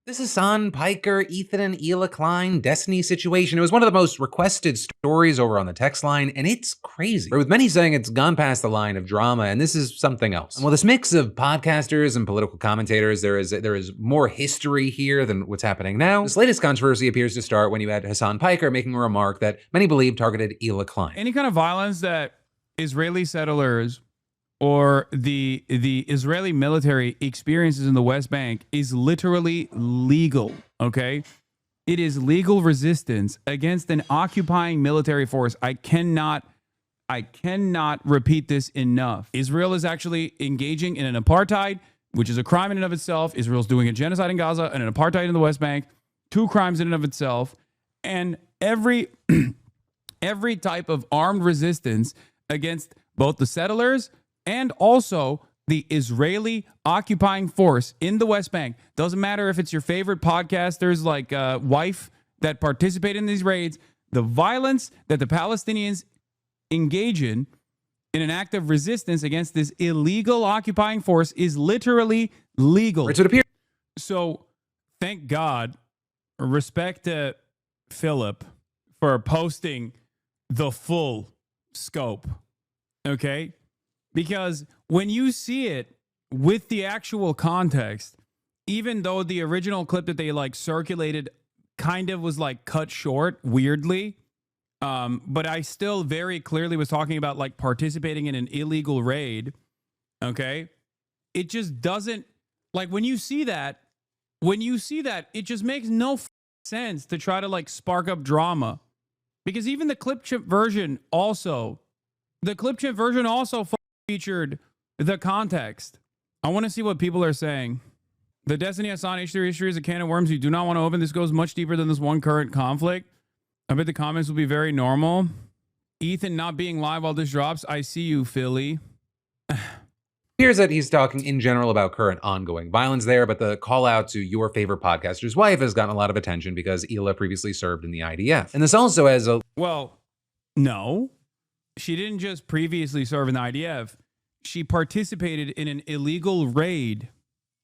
This is Hasan, Piker, Ethan, and Ethan Klein Destiny situation. It was one of the most requested stories over on the text line, and it's crazy. With many saying it's gone past the line of drama, and this is something else. And with this mix of podcasters and political commentators, there is more history here than what's happening now. This latest controversy appears to start when you had Hasan Piker making a remark that many believe targeted Ethan Klein. Any kind of violence that Israeli settlers or the Israeli military experiences in the West Bank is literally legal, okay? It is legal resistance against an occupying military force. I cannot repeat this enough. Israel is actually engaging in an apartheid, which is a crime in and of itself. Israel's doing a genocide in Gaza and an apartheid in the West Bank, two crimes in and of itself. And every type of armed resistance against both the settlers and also the Israeli occupying force in the West Bank. Doesn't matter if it's your favorite podcasters like Wife that participate in these raids. The violence that the Palestinians engage in an act of resistance against this illegal occupying force is literally legal. So thank God, respect to Philip for posting the full scope, okay? Because when you see it with the actual context, even though the original clip that they circulated kind of was cut short weirdly, but I still very clearly was talking about participating in an illegal raid. Okay. It just doesn't when you see that, it just makes no sense to try to spark up drama, because even the clip chip version also featured the context. I want to see what people are saying. The Destiny Hasan history is a can of worms you do not want to open. This goes much deeper than this one current conflict. I bet the comments will be very normal. Ethan not being live while this drops. I see you, Philly. Appears that he's talking in general about current ongoing violence there, but the call out to your favorite podcaster's wife has gotten a lot of attention because Hila previously served in the IDF. And this also has a... Well, no. She didn't just previously serve in the IDF. She participated in an illegal raid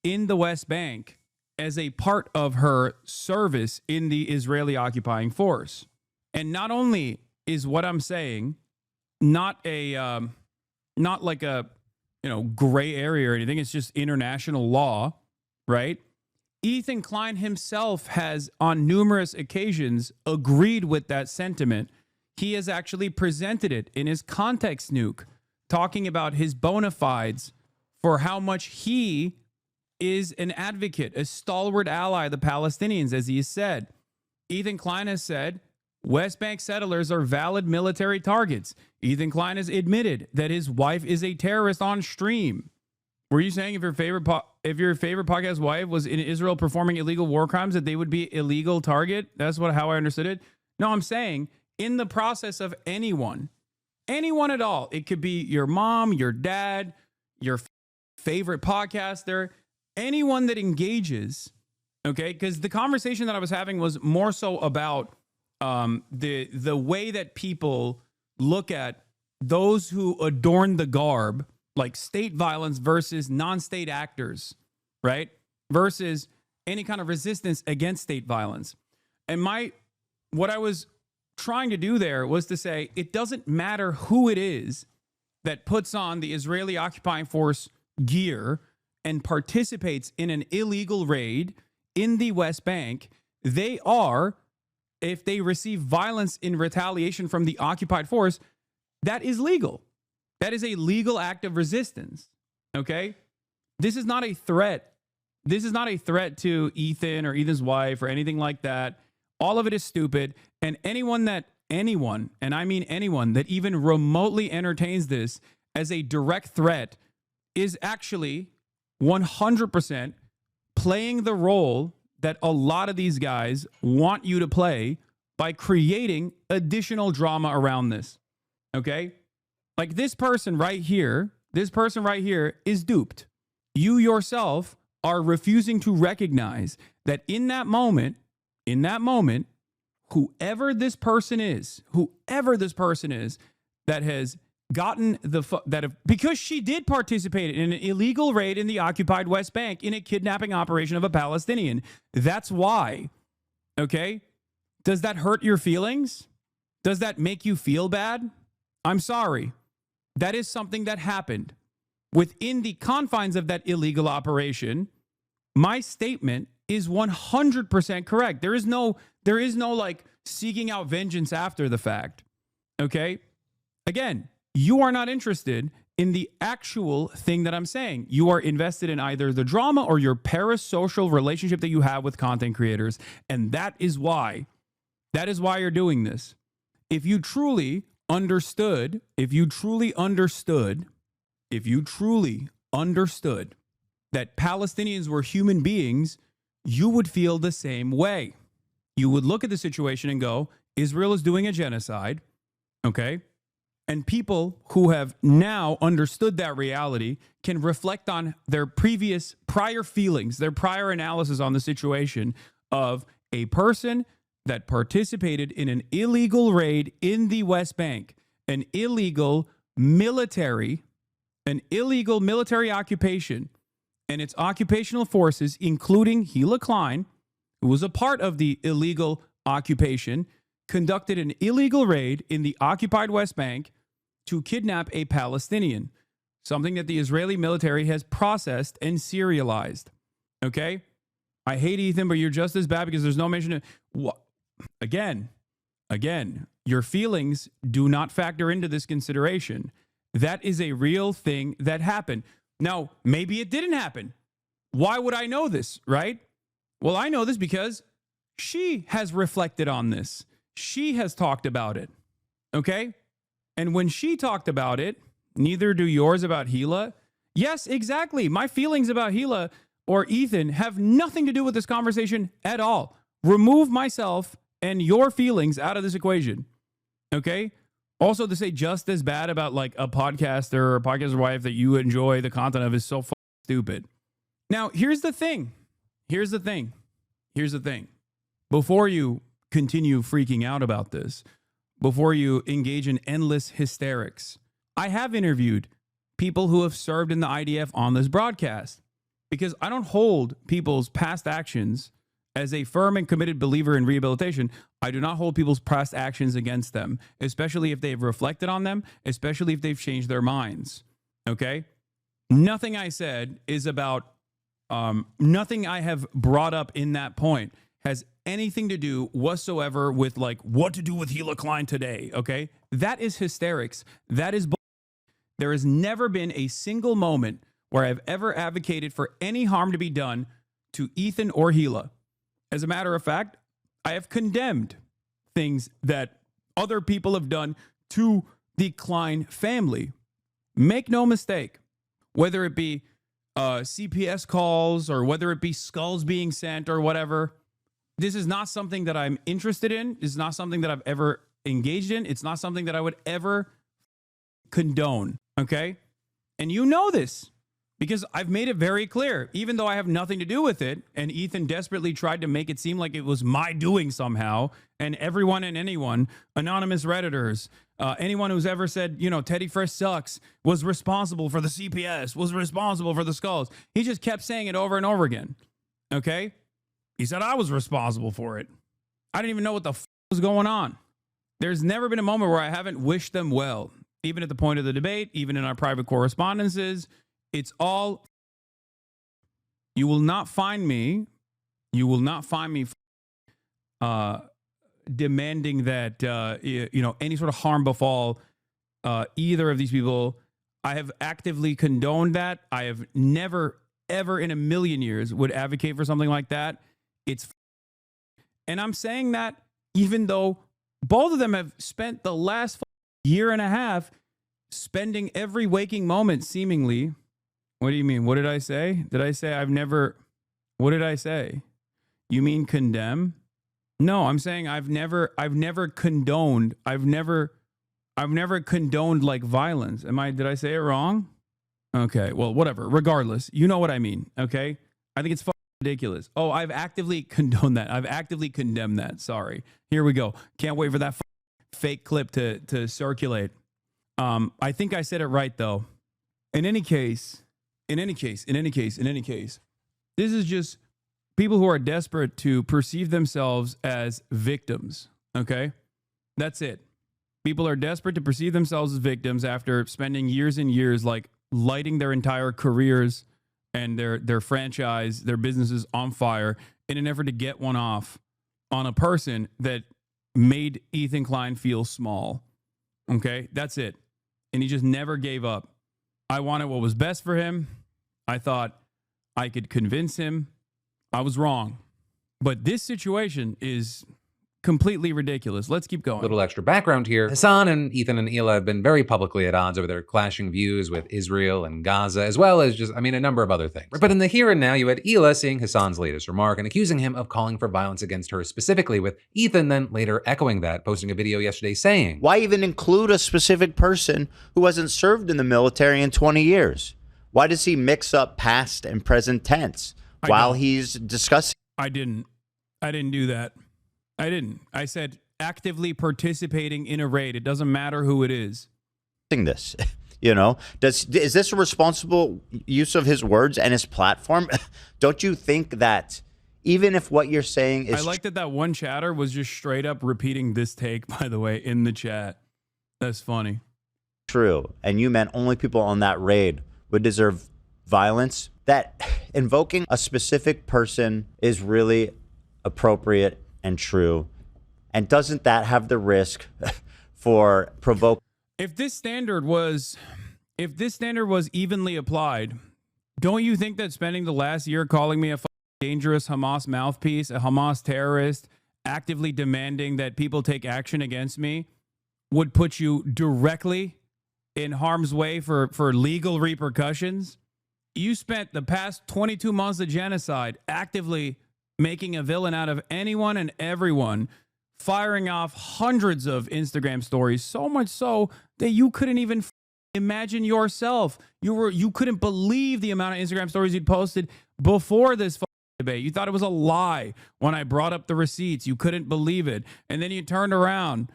in the West Bank as a part of her service in the Israeli occupying force. And not only is what I'm saying not like a gray area or anything, it's just international law, right? Ethan Klein himself has on numerous occasions agreed with that sentiment. He has actually presented it in his context nuke, talking about his bona fides for how much he is an advocate, a stalwart ally of the Palestinians, as he has said. Ethan Klein has said West Bank settlers are valid military targets. Ethan Klein has admitted that his wife is a terrorist on stream. Were you saying if your favorite podcast wife was in Israel performing illegal war crimes that they would be illegal target? That's how I understood it. No, I'm saying in the process of anyone at all. It could be your mom, your dad, your favorite podcaster, anyone that engages, okay? Because the conversation that I was having was more so about the way that people look at those who adorn the garb, like state violence versus non-state actors, right? Versus any kind of resistance against state violence. And what I was trying to do there was to say it doesn't matter who it is that puts on the Israeli occupying force gear and participates in an illegal raid in the West Bank. They are, if they receive violence in retaliation from the occupied force, that is legal. That is a legal act of resistance. Okay? This is not a threat. This is not a threat to Ethan or Ethan's wife or anything like that. All of it is stupid. And anyone, and I mean anyone that even remotely entertains this as a direct threat is actually 100% playing the role that a lot of these guys want you to play by creating additional drama around this. Okay? Like this person right here is duped. You yourself are refusing to recognize that in that moment, whoever this person is that has gotten because she did participate in an illegal raid in the occupied West Bank in a kidnapping operation of a Palestinian. That's why. Okay? Does that hurt your feelings? Does that make you feel bad? I'm sorry. That is something that happened. Within the confines of that illegal operation, my statement is 100% correct. There is no like seeking out vengeance after the fact. Okay? Again, you are not interested in the actual thing that I'm saying. You are invested in either the drama or your parasocial relationship that you have with content creators. And that is why you're doing this. If you truly understood that Palestinians were human beings, you would feel the same way. You would look at the situation and go, Israel is doing a genocide, okay? And people who have now understood that reality can reflect on their prior feelings, their prior analysis on the situation of a person that participated in an illegal raid in the West Bank, an illegal military occupation, and its occupational forces, including Hila Klein, who was a part of the illegal occupation, conducted an illegal raid in the occupied West Bank to kidnap a Palestinian, something that the Israeli military has processed and serialized. Okay? I hate Ethan, but you're just as bad because there's no mention of... Again, your feelings do not factor into this consideration. That is a real thing that happened. Now, maybe it didn't happen. Why would I know this, right? Well, I know this because she has reflected on this. She has talked about it, okay? And when she talked about it, neither do yours about Hila. Yes, exactly. My feelings about Hila or Ethan have nothing to do with this conversation at all. Remove myself and your feelings out of this equation, okay? Also, to say just as bad about like a podcaster or a podcaster wife that you enjoy the content of is so stupid. Now, here's the thing. Before you continue freaking out about this, before you engage in endless hysterics, I have interviewed people who have served in the IDF on this broadcast because I don't hold people's past actions. As a firm and committed believer in rehabilitation, I do not hold people's past actions against them, especially if they've reflected on them, especially if they've changed their minds. Okay? Nothing I said is about, nothing I have brought up in that point has anything to do whatsoever with like what to do with Hila Klein today. Okay? That is hysterics. That is bull. There has never been a single moment where I've ever advocated for any harm to be done to Ethan or Hila. As a matter of fact, I have condemned things that other people have done to the Klein family. Make no mistake, whether it be CPS calls or whether it be skulls being sent or whatever, this is not something that I'm interested in. It's not something that I've ever engaged in. It's not something that I would ever condone, okay? And you know this. Because I've made it very clear, even though I have nothing to do with it, and Ethan desperately tried to make it seem like it was my doing somehow, and everyone and anyone, anonymous Redditors, anyone who's ever said, you know, Teddy Fresh sucks, was responsible for the CPS, was responsible for the skulls. He just kept saying it over and over again, okay? He said I was responsible for it. I didn't even know what the was going on. There's never been a moment where I haven't wished them well, even at the point of the debate, even in our private correspondences. It's all, you will not find me demanding that, you know, any sort of harm befall either of these people. I have actively condoned that. I have never, ever in a million years would advocate for something like that. And I'm saying that even though both of them have spent the last year and a half spending every waking moment seemingly. What do you mean? What did I say? Did I say what did I say? You mean condemn? No, I'm saying I've never condoned like violence. Did I say it wrong? Okay, well, whatever. Regardless, you know what I mean, okay? I think it's ridiculous. Oh, I've actively condoned that. I've actively condemned that. Sorry. Here we go. Can't wait for that fake clip to circulate. I think I said it right though. In any case, this is just people who are desperate to perceive themselves as victims. Okay, that's it. People are desperate to perceive themselves as victims after spending years and years like lighting their entire careers and their franchise, their businesses on fire in an effort to get one off on a person that made Ethan Klein feel small. Okay, that's it. And he just never gave up. I wanted what was best for him. I thought I could convince him. I was wrong. But this situation is completely ridiculous. Let's keep going. Little extra background here. Hasan and Ethan and Hila have been very publicly at odds over their clashing views with Israel and Gaza, as well as just, a number of other things. But in the here and now, you had Hila seeing Hasan's latest remark and accusing him of calling for violence against her specifically, with Ethan then later echoing that, posting a video yesterday saying, "Why even include a specific person who hasn't served in the military in 20 years? Why does he mix up past and present tense while he's discussing?" I didn't do that. I didn't. I said actively participating in a raid. It doesn't matter who it is. This, is this a responsible use of his words and his platform? Don't you think that even if what you're saying is... I like that one chatter was just straight up repeating this take, by the way, in the chat. That's funny. True, and you meant only people on that raid would deserve violence, that invoking a specific person is really appropriate and true, and doesn't that have the risk for provoking? If this standard was evenly applied, don't you think that spending the last year calling me a dangerous Hamas mouthpiece, a Hamas terrorist, actively demanding that people take action against me, would put you directly in harm's way for legal repercussions? You spent the past 22 months of genocide actively making a villain out of anyone and everyone, firing off hundreds of Instagram stories, so much so that you couldn't even imagine yourself. You couldn't believe the amount of Instagram stories you'd posted before this debate. You thought it was a lie when I brought up the receipts. You couldn't believe it. And then you turned around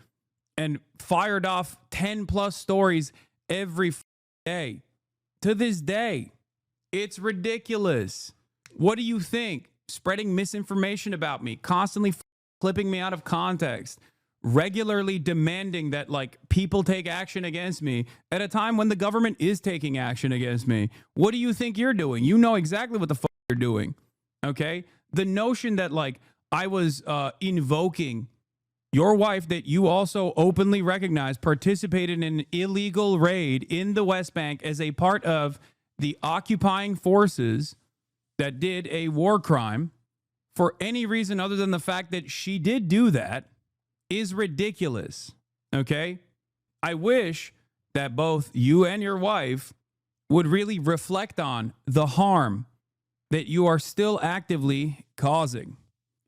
and fired off 10 plus stories every day. To this day, it's ridiculous. What do you think? Spreading misinformation about me, constantly clipping me out of context, regularly demanding that people take action against me at a time when the government is taking action against me. What do you think you're doing? You know exactly what the you're doing. Okay? The notion that I was invoking your wife, that you also openly recognize participated in an illegal raid in the West Bank as a part of the occupying forces that did a war crime for any reason other than the fact that she did do that is ridiculous. Okay? I wish that both you and your wife would really reflect on the harm that you are still actively causing.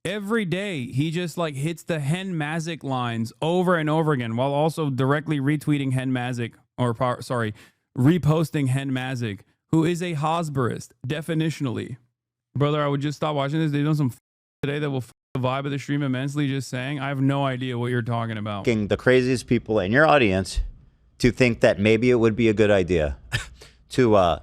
Every day, he just hits the Hen Mazik lines over and over again while also directly retweeting Hen Mazik, reposting Hen Mazik, who is a Hosberist, definitionally. Brother, I would just stop watching this. They've done some today that will the vibe of the stream immensely, just saying. I have no idea what you're talking about. The craziest people in your audience to think that maybe it would be a good idea to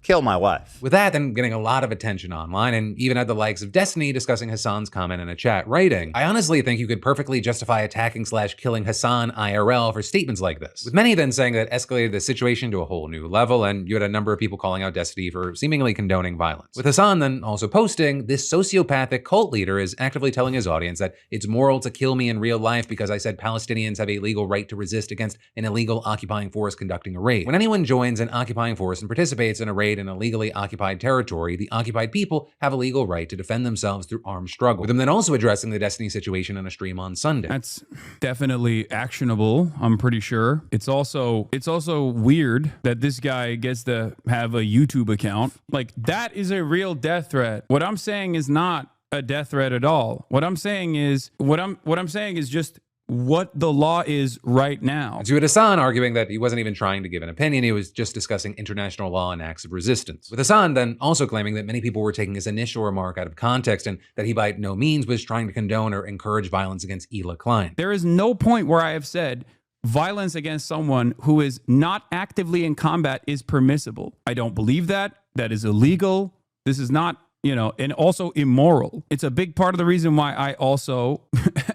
kill my wife. With that, then getting a lot of attention online, and even had the likes of Destiny discussing Hasan's comment in a chat, writing, "I honestly think you could perfectly justify attacking/killing Hasan IRL for statements like this." With many then saying that escalated the situation to a whole new level, and you had a number of people calling out Destiny for seemingly condoning violence. With Hasan then also posting, "This sociopathic cult leader is actively telling his audience that it's moral to kill me in real life because I said Palestinians have a legal right to resist against an illegal occupying force conducting a raid. When anyone joins an occupying force and participates in a raid in a legally occupied territory, the occupied people have a legal right to defend themselves through armed struggle." With them then also addressing the Destiny situation on a stream on Sunday. That's definitely actionable, I'm pretty sure. It's also weird that this guy gets to have a YouTube account. That is a real death threat. What I'm saying is not a death threat at all. What I'm saying is just what the law is right now. And you had Hasan arguing that he wasn't even trying to give an opinion, he was just discussing international law and acts of resistance. With Hasan then also claiming that many people were taking his initial remark out of context and that he by no means was trying to condone or encourage violence against Ethan Klein. There is no point where I have said violence against someone who is not actively in combat is permissible. I don't believe that. That is illegal. This is not, and also immoral. It's a big part of the reason why I also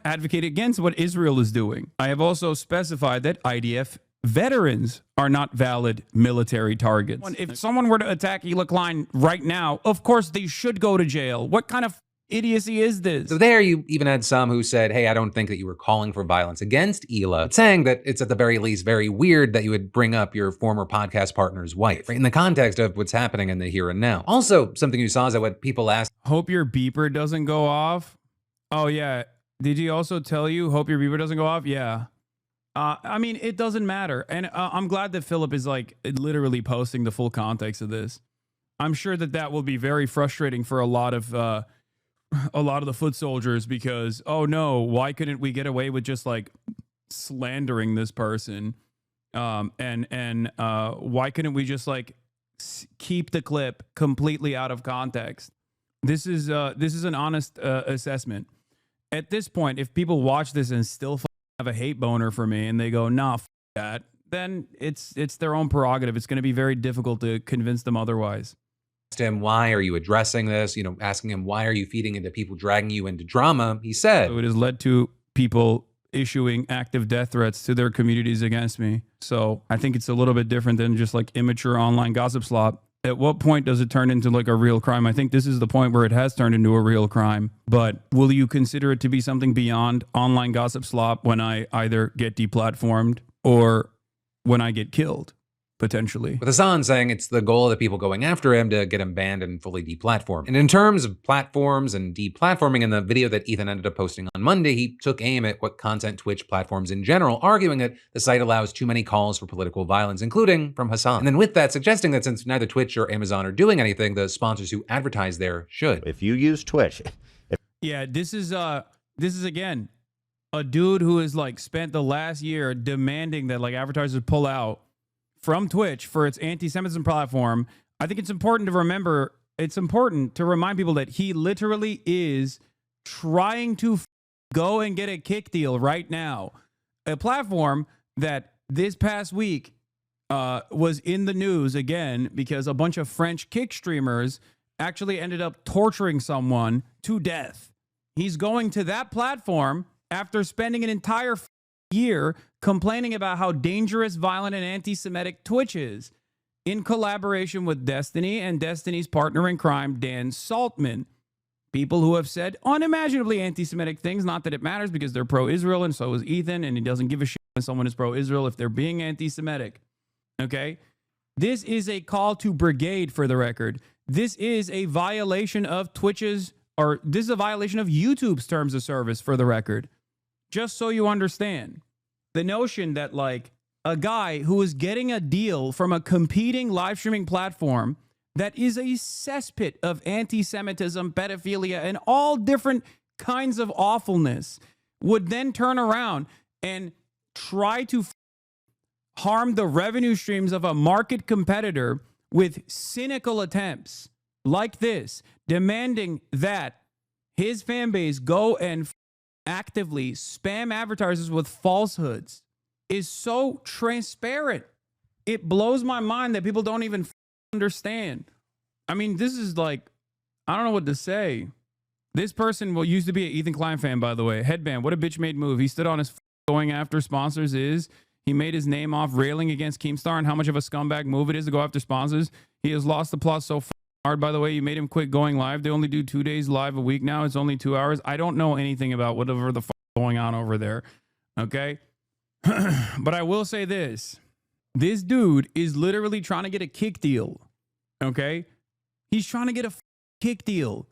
advocate against what Israel is doing. I have also specified that IDF veterans are not valid military targets. If someone were to attack Ethan Klein right now, of course they should go to jail. What kind of idiocy is this? So there you even had some who said, hey, I don't think that you were calling for violence against Hila, but saying that it's at the very least very weird that you would bring up your former podcast partner's wife, right, in the context of what's happening in the here and now. Also, something you saw is that what people asked. Hope your beeper doesn't go off. Oh yeah. Did he also tell you, hope your beeper doesn't go off? Yeah. I mean, it doesn't matter. And I'm glad that Philip is like literally posting the full context of this. I'm sure that will be very frustrating for a lot of the foot soldiers because, oh no, why couldn't we get away with just like slandering this person? And why couldn't we just like keep the clip completely out of context? This is an honest assessment. At this point, if people watch this and still have a hate boner for me and they go, nah, that, then it's their own prerogative. It's going to be very difficult to convince them otherwise. Him, why are you addressing this? Asking him, why are you feeding into people dragging you into drama? He said, so it has led to people issuing active death threats to their communities against me. So I think it's a little bit different than just like immature online gossip slop. At what point does it turn into like a real crime? I think this is the point where it has turned into a real crime. But will you consider it to be something beyond online gossip slop when I either get deplatformed or when I get killed? Potentially. With Hasan saying it's the goal of the people going after him to get him banned and fully deplatformed. And in terms of platforms and deplatforming, in the video that Ethan ended up posting on Monday, he took aim at what content Twitch platforms in general, arguing that the site allows too many calls for political violence, including from Hasan. And then with that, suggesting that since neither Twitch or Amazon are doing anything, the sponsors who advertise there should. If you use Twitch. Yeah, this is again, a dude who has like spent the last year demanding that like advertisers pull out from Twitch for its anti-Semitism platform. I think it's important to remember, it's important to remind people that he literally is trying to go and get a kick deal right now. A platform that this past week was in the news again because a bunch of French kick streamers actually ended up torturing someone to death. He's going to that platform after spending an entire year complaining about how dangerous, violent, and anti-Semitic Twitch is, in collaboration with Destiny and Destiny's partner in crime, Dan Saltman. People who have said unimaginably anti-Semitic things, not that it matters because they're pro-Israel and so is Ethan, and he doesn't give a shit when someone is pro-Israel if they're being anti-Semitic. Okay? This is a call to brigade, for the record. This is a violation of Twitch's, or this is a violation of YouTube's terms of service, for the record. Just so you understand, the notion that like a guy who is getting a deal from a competing live streaming platform that is a cesspit of anti-Semitism, pedophilia, and all different kinds of awfulness would then turn around and try to harm the revenue streams of a market competitor with cynical attempts like this, demanding that his fan base go and actively spam advertisers with falsehoods, is so transparent. It blows my mind that people don't even understand. I mean, this is like, I don't know what to say. This person used to be an Ethan Klein fan, by the way. Headband, what a bitch made move. He stood on his going after sponsors is. He made his name off railing against Keemstar and how much of a scumbag move it is to go after sponsors. He has lost the plot so hard, by the way. You made him quit going live. They only do 2 days live a week now. It's only 2 hours. I don't know anything about whatever the going on over there. Okay? But I will say this. This dude is literally trying to get a kick deal. Okay? He's trying to get a kick deal.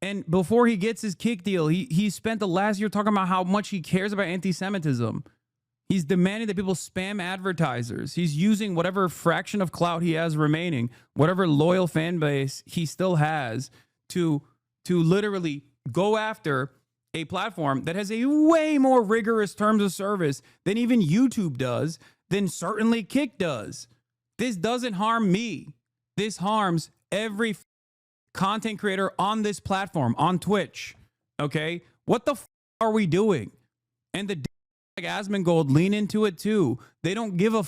And before he gets his kick deal, he spent the last year talking about how much he cares about anti-Semitism. He's demanding that people spam advertisers. He's using whatever fraction of clout he has remaining, whatever loyal fan base he still has, to literally go after a platform that has a way more rigorous terms of service than even YouTube does, than certainly Kick does. This doesn't harm me. This harms every content creator on this platform, on Twitch. Okay? What the are we doing? And the like Asmongold lean into it too. They don't give a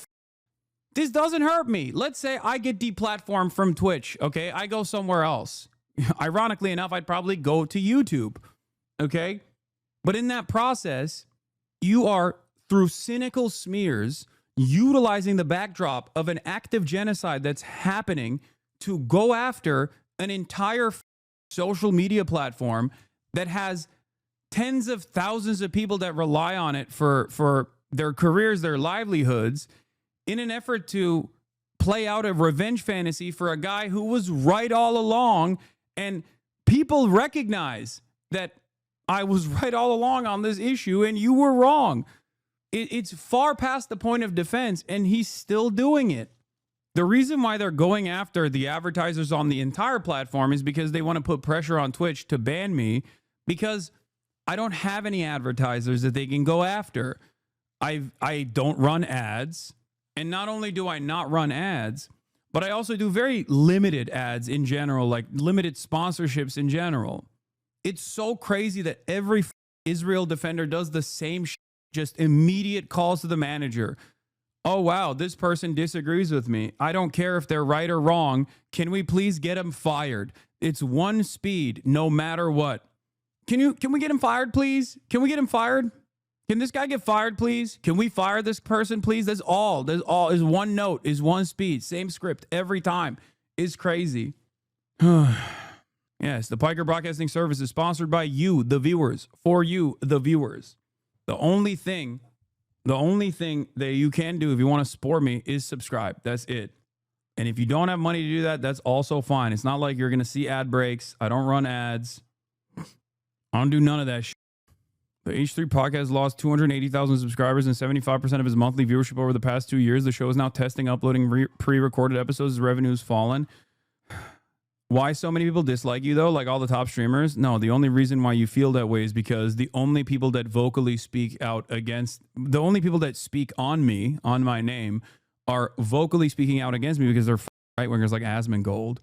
this doesn't hurt me. Let's say I get deplatformed from Twitch, okay? I go somewhere else. Ironically enough, I'd probably go to YouTube, okay? But in that process, you are, through cynical smears, utilizing the backdrop of an active genocide that's happening to go after an entire social media platform that has tens of thousands of people that rely on it for their careers, their livelihoods, in an effort to play out a revenge fantasy for a guy who was right all along. And people recognize that I was right all along on this issue and you were wrong. It's far past the point of defense, and he's still doing it. The reason why they're going after the advertisers on the entire platform is because they want to put pressure on Twitch to ban me, because I don't have any advertisers that they can go after. I don't run ads. And not only do I not run ads, but I also do very limited ads in general, like limited sponsorships in general. It's so crazy that every Israel defender does the same shit, just immediate calls to the manager. Oh, wow, this person disagrees with me. I don't care if they're right or wrong. Can we please get him fired? It's one speed, no matter what. Can we get him fired, please? Can we get him fired? Can this guy get fired, please? Can we fire this person, please? That's all. That's all. Is one note, is one speed, same script every time. It's crazy. Yes, the Piker Broadcasting Service is sponsored by you, the viewers, for you, the viewers. The only thing that you can do if you want to support me is subscribe. That's it. And if you don't have money to do that, that's also fine. It's not like you're going to see ad breaks. I don't run ads. I don't do none of that shit. The H3 podcast lost 280,000 subscribers and 75% of his monthly viewership over the past 2 years. The show is now testing uploading pre-recorded episodes as revenue's fallen. Why so many people dislike you, though, like all the top streamers? No, the only reason why you feel that way is because the only people that vocally speak out against, the only people that speak on me, on my name, are vocally speaking out against me because they're right-wingers like Asmongold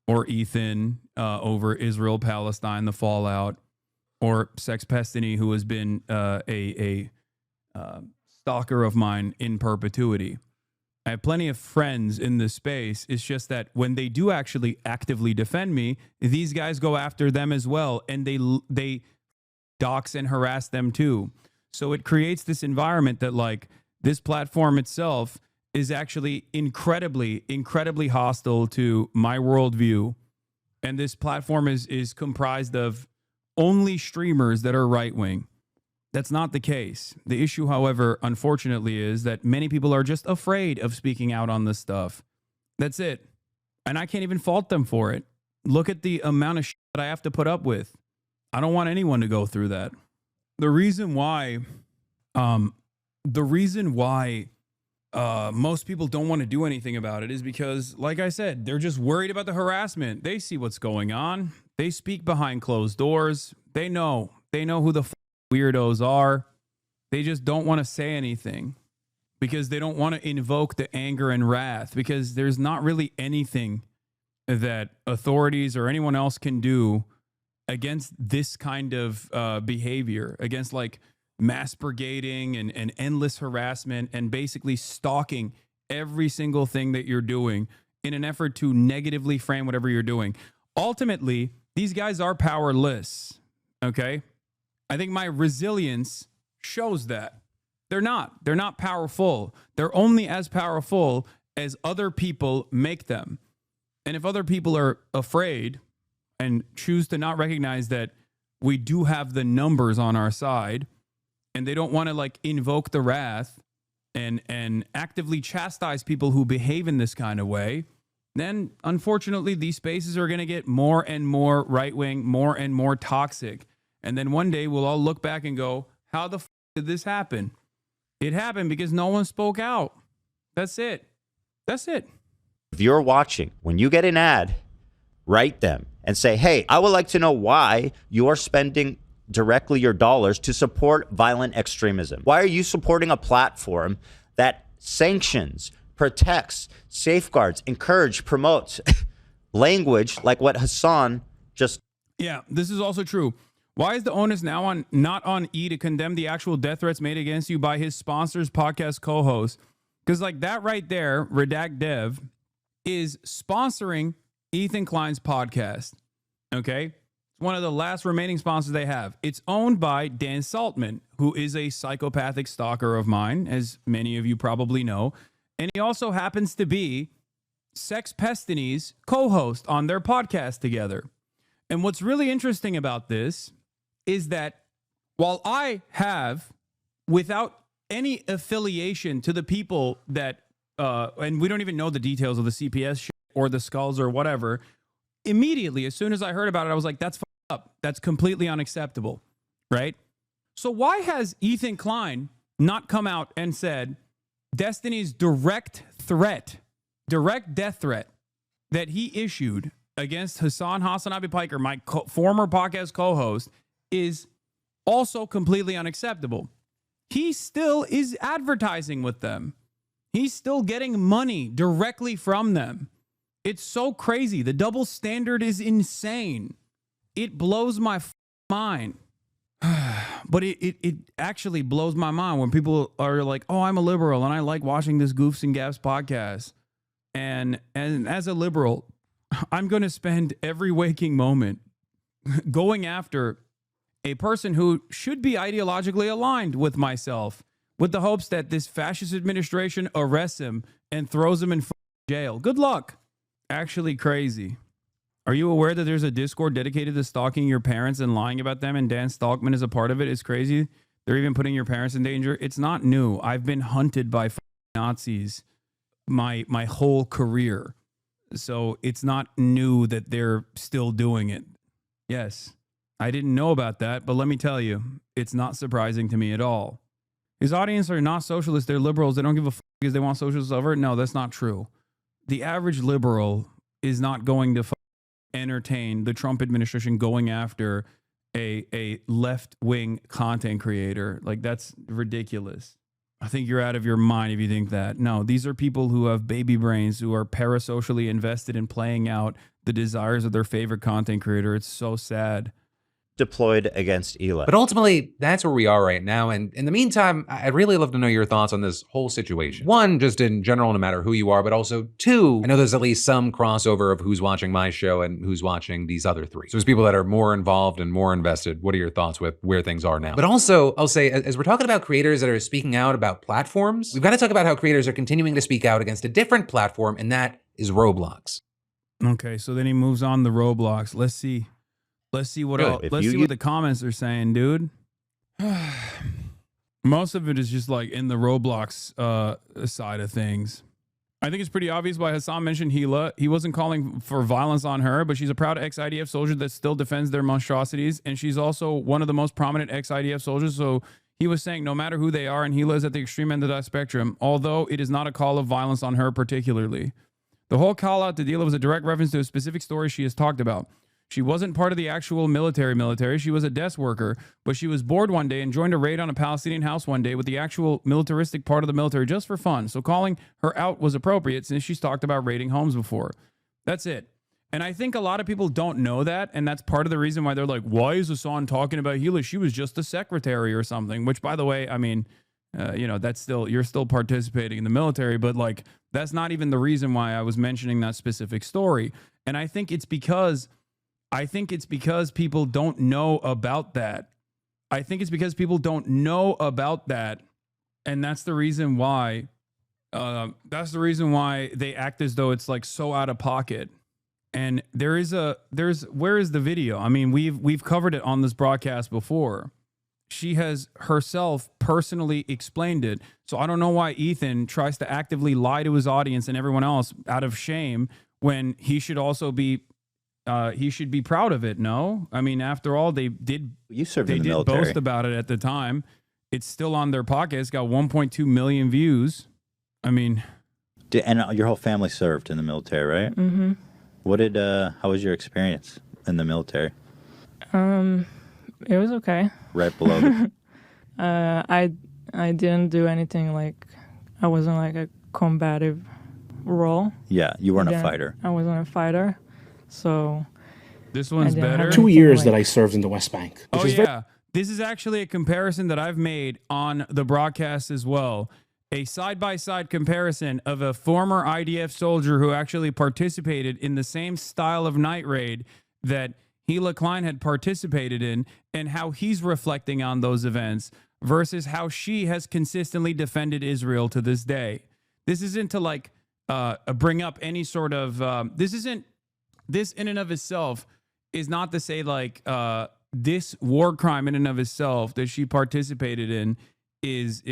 or Ethan over Israel, Palestine, the fallout, or Sex Pestiny, who has been a stalker of mine in perpetuity. I have plenty of friends in this space. It's just that when they do actually actively defend me, these guys go after them as well, and they dox and harass them too. So it creates this environment that, like, this platform itself is actually incredibly, incredibly hostile to my worldview. And this platform is comprised of only streamers that are right-wing. That's not the case. The issue, however, unfortunately, is that many people are just afraid of speaking out on this stuff. That's it. And I can't even fault them for it. Look at the amount of shit that I have to put up with. I don't want anyone to go through that. The reason why most people don't want to do anything about it is because, like I said, they're just worried about the harassment. They see what's going on. They speak behind closed doors. They know who the weirdos are. They just don't want to say anything because they don't want to invoke the anger and wrath, because there's not really anything that authorities or anyone else can do against this kind of behavior, against like mass brigading and endless harassment and basically stalking every single thing that you're doing in an effort to negatively frame whatever you're doing. Ultimately, these guys are powerless, okay? I think my resilience shows that. They're not powerful. They're only as powerful as other people make them. And if other people are afraid and choose to not recognize that we do have the numbers on our side, and they don't want to like invoke the wrath and actively chastise people who behave in this kind of way, then unfortunately these spaces are going to get more and more right-wing, more and more toxic. And then one day we'll all look back and go, how the did this happen? It happened because no one spoke out. That's it. That's it. If you're watching, when you get an ad, write them and say, hey, I would like to know why you are spending directly your dollars to support violent extremism. Why are you supporting a platform that sanctions, protects, safeguards, encourages, promotes language like what Hasan just... Yeah, this is also true. Why is the onus now not on E to condemn the actual death threats made against you by his sponsors, podcast co-hosts? Because like that right there, Redact Dev, is sponsoring Ethan Klein's podcast. Okay? It's one of the last remaining sponsors they have. It's owned by Dan Saltman, who is a psychopathic stalker of mine, as many of you probably know. And he also happens to be Sex Pestini's co-host on their podcast together. And what's really interesting about this is that while I have, without any affiliation to the people that, and we don't even know the details of the CPS shit or the skulls or whatever, immediately, as soon as I heard about it, I was like, that's fucked up. That's completely unacceptable, right? So why has Ethan Klein not come out and said Destiny's direct death threat that he issued against Hasan Abi Piker, my former podcast co-host, is also completely unacceptable? He still is advertising with them. He's still getting money directly from them. It's so crazy. The double standard is insane. It blows my mind. But it actually blows my mind when people are like, oh, I'm a liberal and I like watching this Goofs and Gaffs podcast. And as a liberal, I'm going to spend every waking moment going after a person who should be ideologically aligned with myself, with the hopes that this fascist administration arrests him and throws him in jail. Good luck. Actually crazy. Are you aware that there's a Discord dedicated to stalking your parents and lying about them, and Dan Stalkman is a part of it? It's crazy. They're even putting your parents in danger. It's not new. I've been hunted by Nazis my whole career. So it's not new that they're still doing it. Yes, I didn't know about that, but let me tell you, it's not surprising to me at all. His audience are not socialists. They're liberals. They don't give a fuck because they want socialists over. No, that's not true. The average liberal is not going to entertain the Trump administration going after a left-wing content creator. Like, that's ridiculous. I think you're out of your mind if you think that. No, these are people who have baby brains, who are parasocially invested in playing out the desires of their favorite content creator. It's so sad. Deployed against Eli. But ultimately, that's where we are right now. And in the meantime, I'd really love to know your thoughts on this whole situation. One, just in general, no matter who you are, but also two, I know there's at least some crossover of who's watching my show and who's watching these other three. So there's people that are more involved and more invested. What are your thoughts with where things are now? But also, I'll say, as we're talking about creators that are speaking out about platforms, we've got to talk about how creators are continuing to speak out against a different platform, and that is Roblox. Okay, so then he moves on to Roblox. Let's see what else. Let's see what the comments are saying, dude. Most of it is just like in the Roblox side of things. I think it's pretty obvious why Hasan mentioned Hila. He wasn't calling for violence on her, but she's a proud ex-IDF soldier that still defends their monstrosities, and she's also one of the most prominent ex-IDF soldiers. So he was saying no matter who they are, and Hila is at the extreme end of that spectrum, although it is not a call of violence on her particularly. The whole call out to Dila was a direct reference to a specific story she has talked about. She wasn't part of the actual military. She was a desk worker, but she was bored one day and joined a raid on a Palestinian house one day with the actual militaristic part of the military just for fun. So calling her out was appropriate since she's talked about raiding homes before. That's it. And I think a lot of people don't know that, and that's part of the reason why they're like, why is Hasan talking about Hila? She was just a secretary or something, which, by the way, I mean, that's still, you're still participating in the military, but like, that's not even the reason why I was mentioning that specific story. And I think it's because people don't know about that. And that's the reason why they act as though it's like so out of pocket. And where is the video? I mean, we've covered it on this broadcast before. She has herself personally explained it. So I don't know why Ethan tries to actively lie to his audience and everyone else out of shame when he should also be he should be proud of it. No, I mean, after all, they did boast about it at the time. It's still on their pocket. It's got 1.2 million views. I mean, and your whole family served in the military, right? Mm-hmm. How was your experience in the military? It was okay. Right below the... I didn't do anything like, I wasn't like a combative role. Yeah, you weren't a fighter. I wasn't a fighter. So This one's I didn't have better. 2 anything years like- that I served in the West Bank. Which Oh, is yeah. This is actually a comparison that I've made on the broadcast as well. A side-by-side comparison of a former IDF soldier who actually participated in the same style of night raid that Gila Klein had participated in, and how he's reflecting on those events versus how she has consistently defended Israel to this day. This isn't to like bring up any sort of this in and of itself is not to say like this war crime in and of itself that she participated in is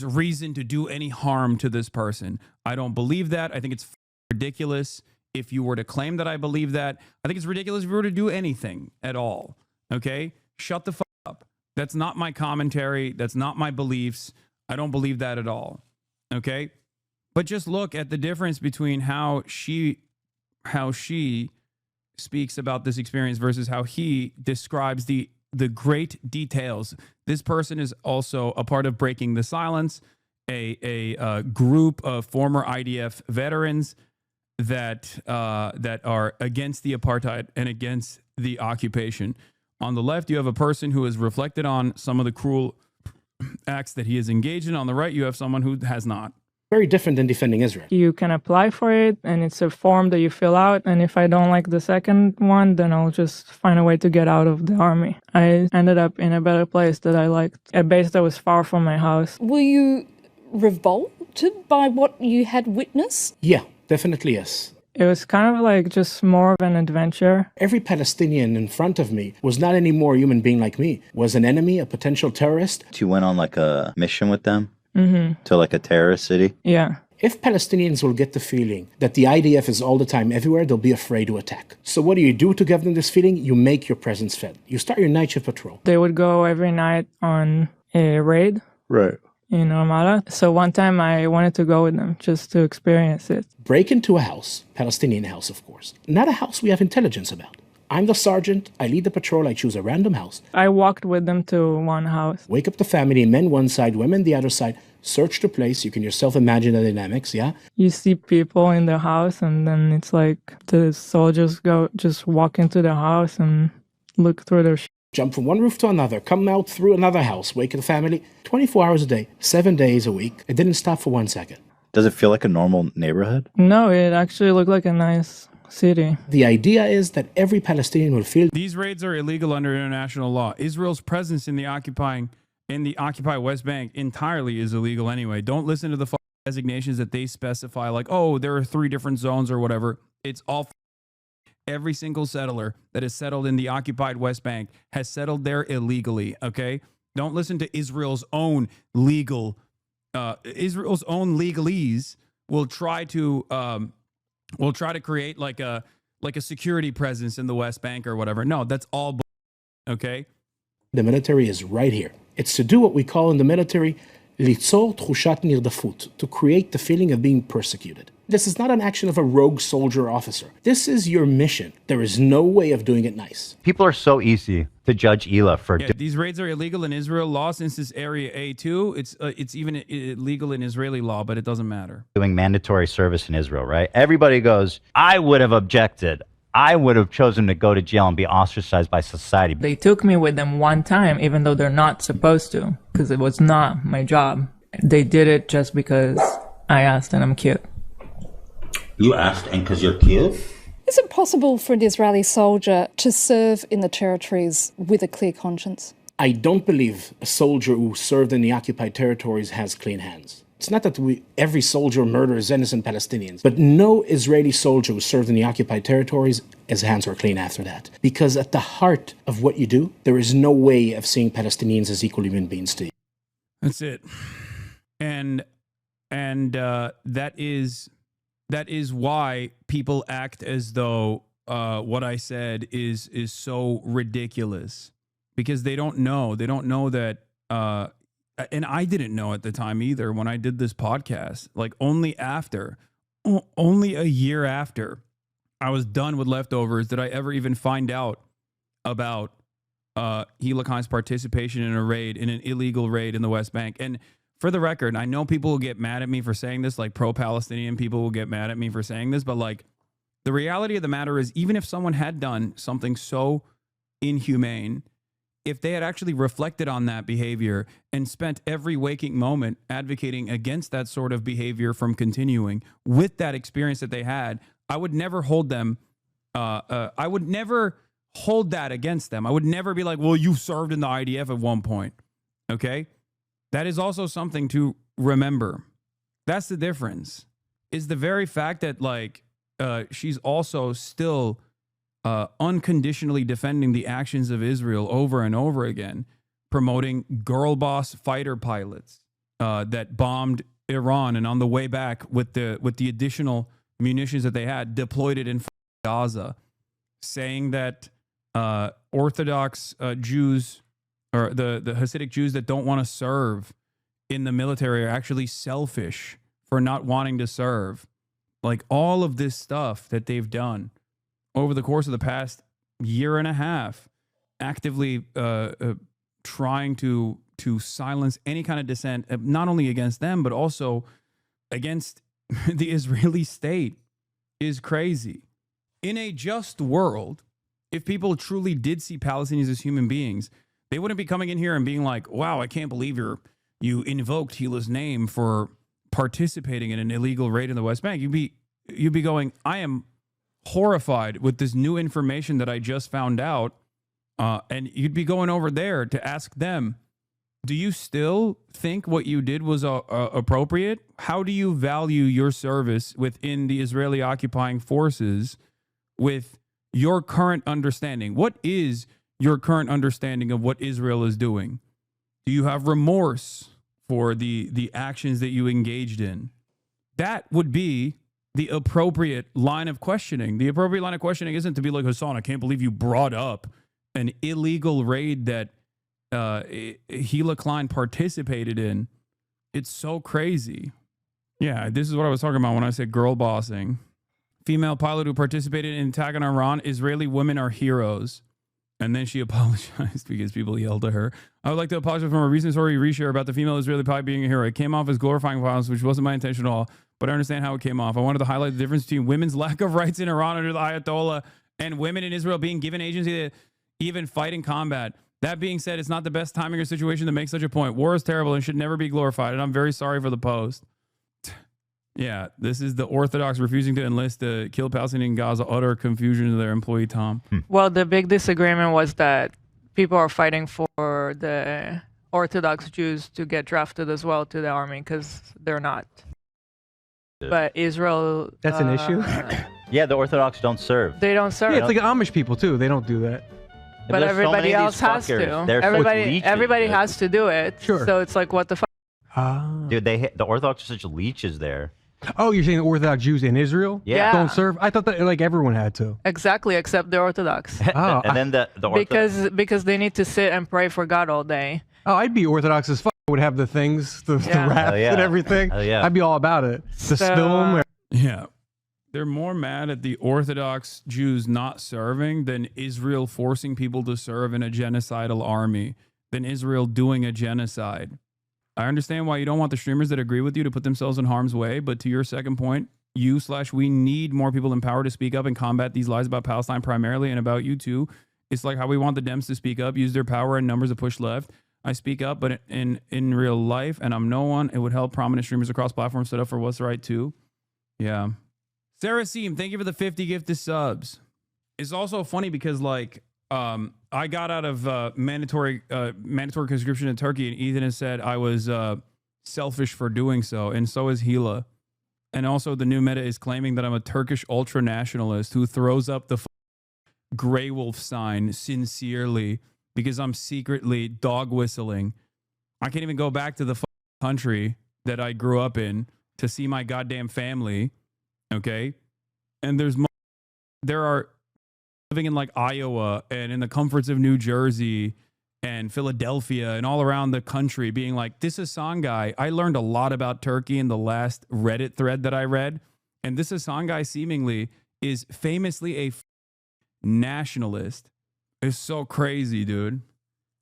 reason to do any harm to this person. I don't believe that. I think it's ridiculous if you were to claim that I believe that. I think it's ridiculous if you were to do anything at all. Okay? Shut the fuck up. That's not my commentary. That's not my beliefs. I don't believe that at all. Okay? But just look at the difference between how she speaks about this experience versus how he describes the great details. This person is also a part of Breaking the Silence, a group of former IDF veterans that are against the apartheid and against the occupation. On the left, you have a person who has reflected on some of the cruel acts that he has engaged in. On the right, you have someone who has not. very different than defending Israel. You can apply for it, and it's a form that you fill out. And if I don't like the second one, then I'll just find a way to get out of the army. I ended up in a better place that I liked, a base that was far from my house. Were you revolted by what you had witnessed? Yeah, definitely yes. It was kind of like just more of an adventure. Every Palestinian in front of me was not any more human being like me, was an enemy, a potential terrorist. You went on like a mission with them to like a terrorist city? Yeah. If Palestinians will get the feeling that the IDF is all the time everywhere, they'll be afraid to attack. So what do to give them this feeling? You make your presence felt. You start your night shift patrol. They would go every night on a raid. Right. In Ramallah. So one time I wanted to go with them just to experience it. Break into a house, Palestinian house, of course. Not a house we have intelligence about. I'm the sergeant. I lead the patrol. I choose a random house. I walked with them to one house. Wake up the family, men one side, women the other side. Search the place. You can yourself imagine the dynamics, yeah? You see people in the house, and then it's like the soldiers just walk into the house and look through their Jump from one roof to another, come out through another house, wake the family, 24 hours a day, 7 days a week. It didn't stop for 1 second. Does it feel like a normal neighborhood? No, it actually looked like a nice city. The idea is that every Palestinian will feel These raids are illegal under international law. Israel's presence in the occupied West Bank entirely is illegal anyway. Don't listen to the designations that they specify, like, oh, there are 3 different zones or whatever. It's all. Every single settler that has settled in the occupied West Bank has settled there illegally. Okay, don't listen to Israel's own legalese will try to create like a security presence in the West Bank or whatever. No, that's all. Okay, the military is right here. It's to do what we call in the military ליצור תחושת נרדפות, to create the feeling of being persecuted. This is not an action of a rogue soldier or officer. This is your mission. There is no way of doing it nice. People are so easy to judge Hila for. These raids are illegal in Israel law since it's Area A2. It's even illegal in Israeli law, but it doesn't matter. Doing mandatory service in Israel, right? Everybody goes, I would have objected. I would have chosen to go to jail and be ostracized by society. They took me with them one time, even though they're not supposed to, because it was not my job. They did it just because I asked and I'm cute. You asked and because you're cute? Is it possible for an Israeli soldier to serve in the territories with a clear conscience? I don't believe a soldier who served in the occupied territories has clean hands. It's not that every soldier murders innocent Palestinians, but no Israeli soldier who served in the occupied territories, his hands were clean after that. Because at the heart of what you do, there is no way of seeing Palestinians as equal human beings to you. That's it. And that is why people act as though what I said is so ridiculous, because they don't know. They don't know that. And I didn't know at the time either when I did this podcast. Like only a year after I was done with Leftovers did I ever even find out about Gila Klein's participation in an illegal raid in the West Bank. And for the record, I know people will get mad at me for saying this, like pro-Palestinian people will get mad at me for saying this, but like The reality of the matter is, even if someone had done something so inhumane, if they had actually reflected on that behavior and spent every waking moment advocating against that sort of behavior from continuing with that experience that they had, I would never hold them. I would never hold that against them. I would never be like, well, you served in the IDF at one point. Okay. That is also something to remember. That's the difference, is the very fact that like, she's also still unconditionally defending the actions of Israel over and over again, promoting girl boss fighter pilots that bombed Iran, and on the way back with the additional munitions that they had, deployed it in Gaza, saying that Orthodox Jews, or the Hasidic Jews that don't want to serve in the military, are actually selfish for not wanting to serve. Like, all of this stuff that they've done over the course of the past year and a half, actively trying to silence any kind of dissent, not only against them, but also against the Israeli state, is crazy. In a just world, if people truly did see Palestinians as human beings, they wouldn't be coming in here and being like, wow, I can't believe you invoked Hila's name for participating in an illegal raid in the West Bank. You'd be going, I am horrified with this new information that I just found out. And you'd be going over there to ask them, do you still think what you did was appropriate? How do you value your service within the Israeli occupying forces with your current understanding? What is your current understanding of what Israel is doing? Do you have remorse for the actions that you engaged in? That would be the appropriate line of questioning. The appropriate line of questioning isn't to be like, Hasan, I can't believe you brought up an illegal raid that Hila Klein participated in. It's so crazy. Yeah, this is what I was talking about when I said girl bossing. Female pilot who participated in attack on Iran, Israeli women are heroes. And then she apologized because people yelled at her. I would like to apologize for a recent story reshare about the female Israeli pilot being a hero. It came off as glorifying violence, which wasn't my intention at all, but I understand how it came off. I wanted to highlight the difference between women's lack of rights in Iran under the Ayatollah and women in Israel being given agency to even fight in combat. That being said, it's not the best timing or situation to make such a point. War is terrible and should never be glorified, and I'm very sorry for the post. Yeah, this is the Orthodox refusing to enlist to kill Palestinian in Gaza, utter confusion to their employee, Tom. Well, the big disagreement was that people are fighting for the Orthodox Jews to get drafted as well to the army because they're not. But Israel... That's an issue? Yeah, the Orthodox don't serve. They don't serve. Yeah, it's like Amish people, too. They don't do that. But everybody else has to. Everybody has to do it. Sure. So it's like, what the fuck? Dude, the Orthodox are such leeches there. Oh, you're saying the Orthodox Jews in Israel Yeah. don't serve? I thought that like everyone had to. Exactly, except the Orthodox. Oh, And then the Orthodox... because they need to sit and pray for God all day. Oh, I'd be Orthodox as fuck. I would have the things, the wrath yeah. and everything. Hell yeah. I'd be all about it. To spill them. Yeah. They're more mad at the Orthodox Jews not serving than Israel forcing people to serve in a genocidal army, than Israel doing a genocide. I understand why you don't want the streamers that agree with you to put themselves in harm's way, but to your second point, we need more people in power to speak up and combat these lies about Palestine primarily, and about you too. It's like how we want the Dems to speak up, use their power and numbers to push left. I speak up, but in real life, and I'm no one, it would help prominent streamers across platforms set up for what's right too. Yeah. Sarah Seam, thank you for the 50 gifted subs. It's also funny because like I got out of mandatory conscription in Turkey, and Ethan has said I was selfish for doing so, and so is Hila. And also the new meta is claiming that I'm a Turkish ultra-nationalist who throws up the gray wolf sign sincerely because I'm secretly dog whistling. I can't even go back to the country that I grew up in to see my goddamn family. Okay. And there are living in like Iowa and in the comforts of New Jersey and Philadelphia and all around the country being like, this Hasan guy, I learned a lot about Turkey in the last Reddit thread that I read. And this Hasan guy seemingly is famously a nationalist. It's so crazy, dude.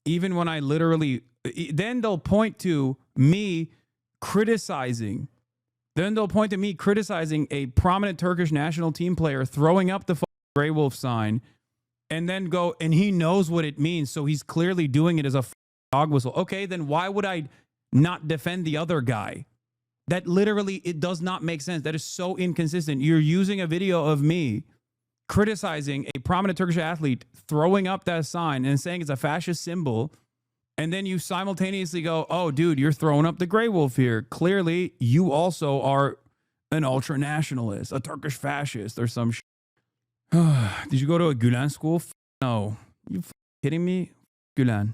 Even when I literally, then they'll point to me criticizing Then they'll point to me criticizing a prominent Turkish national team player throwing up the Grey Wolf sign, and then go, and he knows what it means, so he's clearly doing it as a dog whistle. Okay, then why would I not defend the other guy? That literally, it does not make sense. That is so inconsistent. You're using a video of me criticizing a prominent Turkish athlete throwing up that sign and saying it's a fascist symbol, and then you simultaneously go, oh, dude, you're throwing up the Grey Wolf here. Clearly, you also are an ultra-nationalist, a Turkish fascist, or some shit. Did you go to a Gulen school? No. You kidding me? Gulen.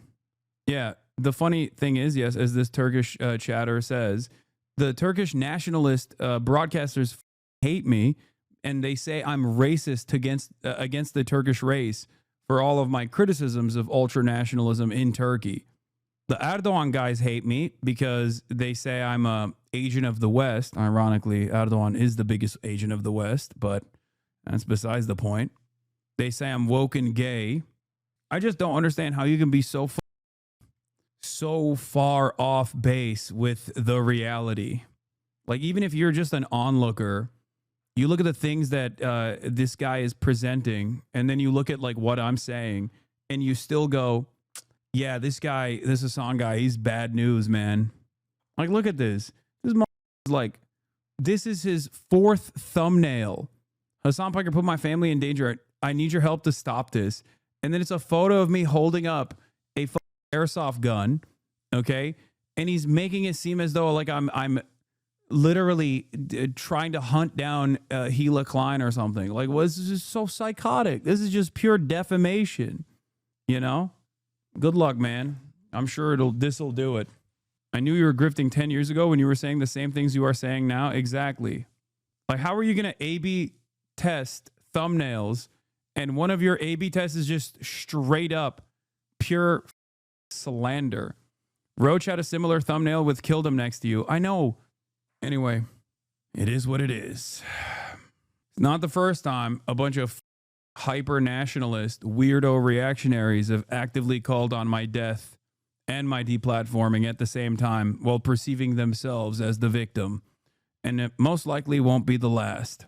Yeah, the funny thing is, yes, as this Turkish chatter says, the Turkish nationalist broadcasters hate me, and they say I'm racist against the Turkish race for all of my criticisms of ultra-nationalism in Turkey. The Erdogan guys hate me because they say I'm an agent of the West. Ironically, Erdogan is the biggest agent of the West, but that's besides the point. They say I'm woke and gay. I just don't understand how you can be so far off base with the reality. Like, even if you're just an onlooker, you look at the things that this guy is presenting, and then you look at like what I'm saying, and you still go, yeah, this Hasan guy, he's bad news, man. Like, look at this. This is like, this is his 4th thumbnail. Hasan Piker put my family in danger. I need your help to stop this. And then it's a photo of me holding up a airsoft gun, okay? And he's making it seem as though like I'm literally trying to hunt down Ethan Klein or something. Like, well, this is just so psychotic. This is just pure defamation, you know? Good luck, man. I'm sure this'll do it. I knew you were grifting 10 years ago when you were saying the same things you are saying now. Exactly. Like, how are you going to A/B test thumbnails, and one of your A/B tests is just straight up pure slander? Roach had a similar thumbnail with "killed him" next to you. I know. Anyway, it is what it is. It's not the first time a bunch of hyper-nationalist weirdo reactionaries have actively called on my death and my deplatforming at the same time while perceiving themselves as the victim. And it most likely won't be the last.